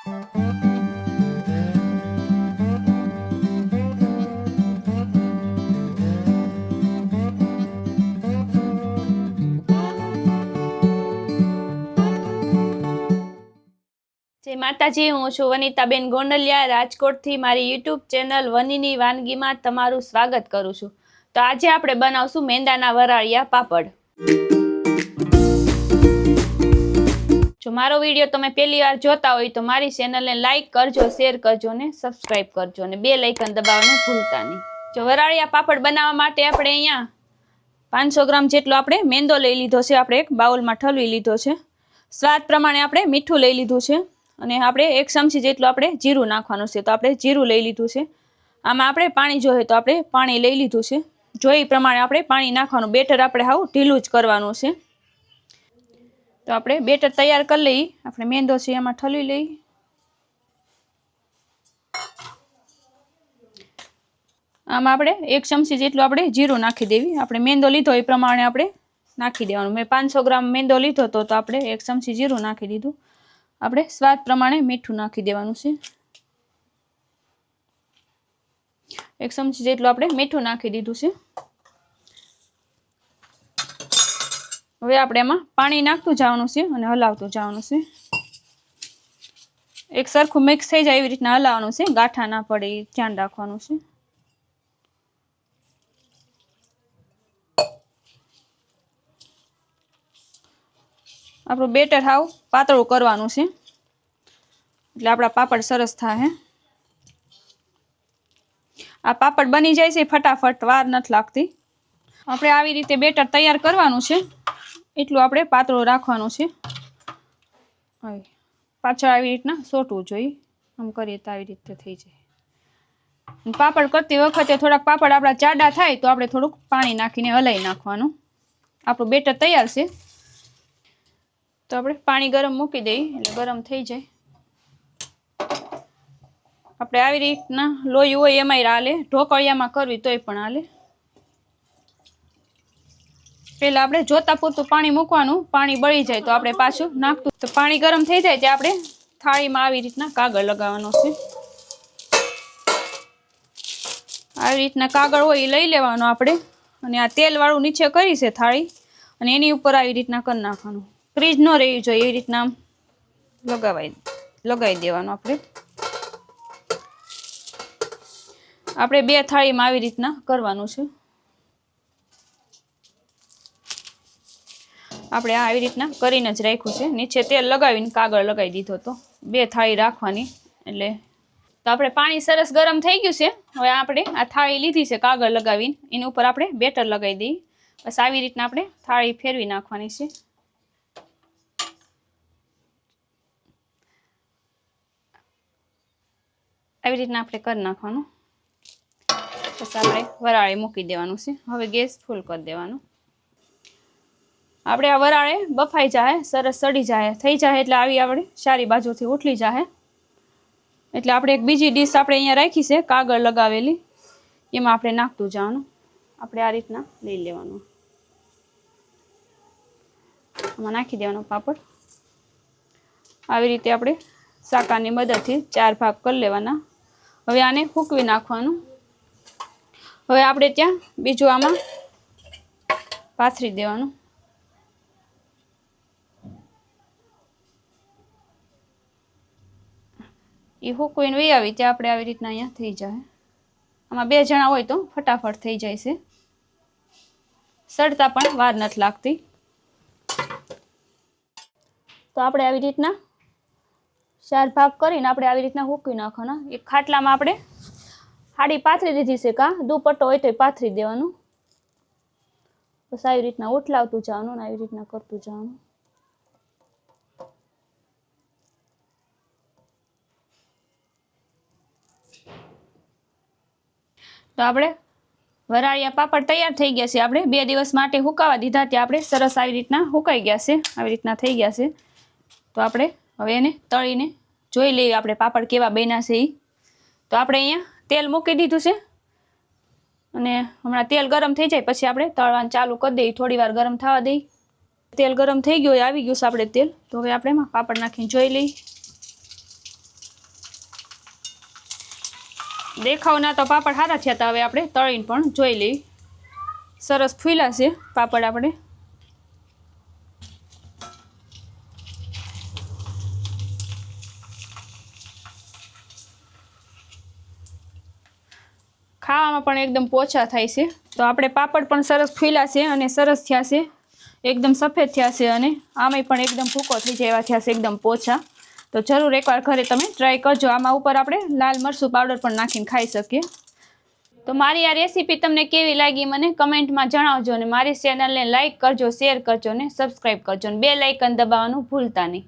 જય માતાજી, હું છું વનિતાબેન ગોંડલિયા રાજકોટથી. મારી યુટ્યુબ ચેનલ વનીની વાનગીમાં તમારું સ્વાગત કરું છું. તો આજે આપણે બનાવશું મેંદાના વરાળિયા પાપડ. જો મારો વિડીયો તમે પહેલી વાર જોતા હોય તો મારી ચેનલને લાઈક કરજો, શેર કરજો ને સબસ્ક્રાઈબ કરજો અને બેલ આઇકન દબાવવાનું ભૂલતા નહીં. જો વરાળિયા પાપડ બનાવવા માટે આપણે અહીંયા 500 ગ્રામ જેટલો આપણે મેંદો લઈ લીધો છે. આપણે એક બાઉલમાં ઠલવી લીધો છે. સ્વાદ પ્રમાણે આપણે મીઠું લઈ લીધું છે અને આપણે 1 ચમચી જેટલું આપણે જીરું નાખવાનું છે. તો આપણે જીરું લઈ લીધું છે. આમાં આપણે પાણી જોઈએ તો આપણે પાણી લઈ લીધું છે. જો એ પ્રમાણે આપણે પાણી નાખવાનું. બેટર આપણે હાવ ઢીલું જ કરવાનું છે. તો આપણે બેટર તૈયાર કરી લઈ. આપણે મેંદો છે એમાં ઠલવી લઈ. આમાં આપણે 1 ચમચી જેટલું આપણે જીરું નાખી દેવી. આપણે મેંદો લીધો એ પ્રમાણે આપણે નાખી દેવાનું. મેં 500 ગ્રામ મેંદો લીધો તો આપણે 1 ચમચી જીરું નાખી દીધું. આપણે સ્વાદ પ્રમાણે મીઠું નાખી દેવાનું છે. 1 ચમચી જેટલું આપણે મીઠું નાખી દીધું છે. હવે આપણે એમાં પાણી નાખતું જવાનું છે અને હલાવતું જવાનું છે. એક સરખું મિક્સ થઈ જાય એવી રીતના હલાવવાનું છે. ગાંઠા ના પડે એ ધ્યાન રાખવાનું છે. આપણું બેટર હાવ પાતળું કરવાનું છે એટલે આપણા પાપડ સરસ થાય. આ પાપડ બની જાય છે ફટાફટ, વાર નથી લાગતી. આપણે આવી રીતે બેટર તૈયાર કરવાનું છે. એટલું આપણે પાતળું રાખવાનું છે. હવે પાછળ આવી રીતના સોટવું જોઈએ. આમ કરીએ તો આવી રીતે થઈ જાય. પાપડ કરતી વખતે થોડાક પાપડ આપણા જાડા થાય તો આપણે થોડુંક પાણી નાખીને હલાવી નાખવાનું. આપણું બેટર તૈયાર છે. તો આપણે પાણી ગરમ મૂકી દઈએ એટલે ગરમ થઈ જાય. આપણે આવી રીતના લોહી હોય એમાંય હાલે, ઢોકળિયામાં કરવી તોય પણ હાલે. પહેલાં આપણે જોતા પૂરતું પાણી મૂકવાનું. પાણી બળી જાય તો આપણે પાછું નાખતું. તો પાણી ગરમ થઈ જાય ત્યાં આપણે થાળીમાં આવી રીતના કાગળ લગાવવાનો છે. આવી રીતના કાગળ હોય એ લઈ લેવાનો આપણે અને આ તેલવાળું નીચે કરી છે થાળી અને એની ઉપર આવી રીતના કરી નાખવાનું. ક્રીજ ન રહેવી જોઈએ એવી રીતના લગાવી દેવાનું. આપણે 2 થાળીમાં આવી રીતના કરવાનું છે. આપણે આવી રીતના કરીને જ રાખ્યું છે. નીચે તેલ લગાવીને કાગળ લગાવી દીધો તો 2 થાળી રાખવાની. એટલે તો આપણે પાણી સરસ ગરમ થઈ ગયું છે. હવે આપણે આ થાળી લીધી છે કાગળ લગાવીને એની ઉપર આપણે બેટર લગાવી દઈએ. બસ આવી રીતના આપણે થાળી ફેરવી નાખવાની છે. આવી રીતના આપણે કરી નાખવાનું. બસ આપણે વરાળે મૂકી દેવાનું છે. હવે ગેસ ફૂલ કરી દેવાનું. આપણે આ વરાળે બફાઈ જાય, સરસ સડી જાય, થઈ જાય એટલે આવી આપણે સારી બાજુથી ઉઠલી જાય. એટલે આપણે એક બીજી ડીશ આપણે અહીંયા રાખી છે કાગળ લગાવેલી, એમાં આપણે નાખતું જવાનું. આપણે આ રીતના લઈ લેવાનું. આમાં નાખી દેવાનો પાપડ. આવી રીતે આપણે સાકાની મદદથી 4 ભાગ કરી લેવાના. હવે આને ફૂંકવી નાખવાનું. હવે આપણે ત્યાં બીજું આમાં પાથરી દેવાનું. એ ફૂંકવીને વહી આવી ત્યાં આપણે આવી રીતના અહીંયા થઈ જાય. આમાં 2 જણા હોય તો ફટાફટ થઈ જાય છે. સડતા પણ વાર નથી લાગતી. તો આપણે આવી રીતના 4 ભાગ કરીને આપણે આવી રીતના ફૂંકવી નાખવાના. એક ખાટલામાં આપણે હાડી પાથરી દીધી છે. દુપટ્ટો હોય તો પાથરી દેવાનું. બસ આવી રીતના ઉઠલાવતું જવાનું, આવી રીતના કરતું જવાનું. તો આપણે વરાળિયા પાપડ તૈયાર થઈ ગયા છે. આપણે 2 દિવસ માટે હુકાવા દીધા ત્યાં આપણે સરસ આવી રીતના હુકાઈ ગયા છે. આવી રીતના થઈ ગયા છે. તો આપણે હવે એને તળીને જોઈ લઈએ આપણે પાપડ કેવા બન્યા છે એ. તો આપણે અહીંયા તેલ મૂકી દીધું છે અને હમણાં તેલ ગરમ થઈ જાય પછી આપણે તળવાનું ચાલુ કરી દઈએ. થોડી વાર ગરમ થવા દઈએ. તેલ ગરમ થઈ ગયું, આવી ગયું છે આપણે તેલ. તો હવે આપણે એમાં પાપડ નાખીને જોઈ લઈએ. દેખાવના તો પાપડ સારા થયા હતા. હવે આપણે તળીને પણ જોઈ લઈએ. સરસ ફૂલ્યા છે પાપડ આપણે. ખાવામાં પણ એકદમ પોચા થાય છે. તો આપણે પાપડ પણ સરસ ફૂલ્યા છે અને સરસ થયા છે. એકદમ સફેદ થયા છે અને આમાંય પણ એકદમ ભૂકો થઈ જાય એવા થયા છે, એકદમ પોચા. તો જરૂર એકવાર ઘરે તમે ટ્રાય કરજો. આમાં ઉપર આપણે લાલ મરચું પાવડર પણ નાખીને ખાઈ શકીએ. તો મારી આ રેસીપી તમને કેવી લાગી મને કમેન્ટમાં જણાવજો. અને મારી ચેનલને લાઇક કરજો, શેર કરજો અને સબસ્ક્રાઈબ કરજો. અને બેલ આઇકન દબાવવાનું ભૂલતા નહીં.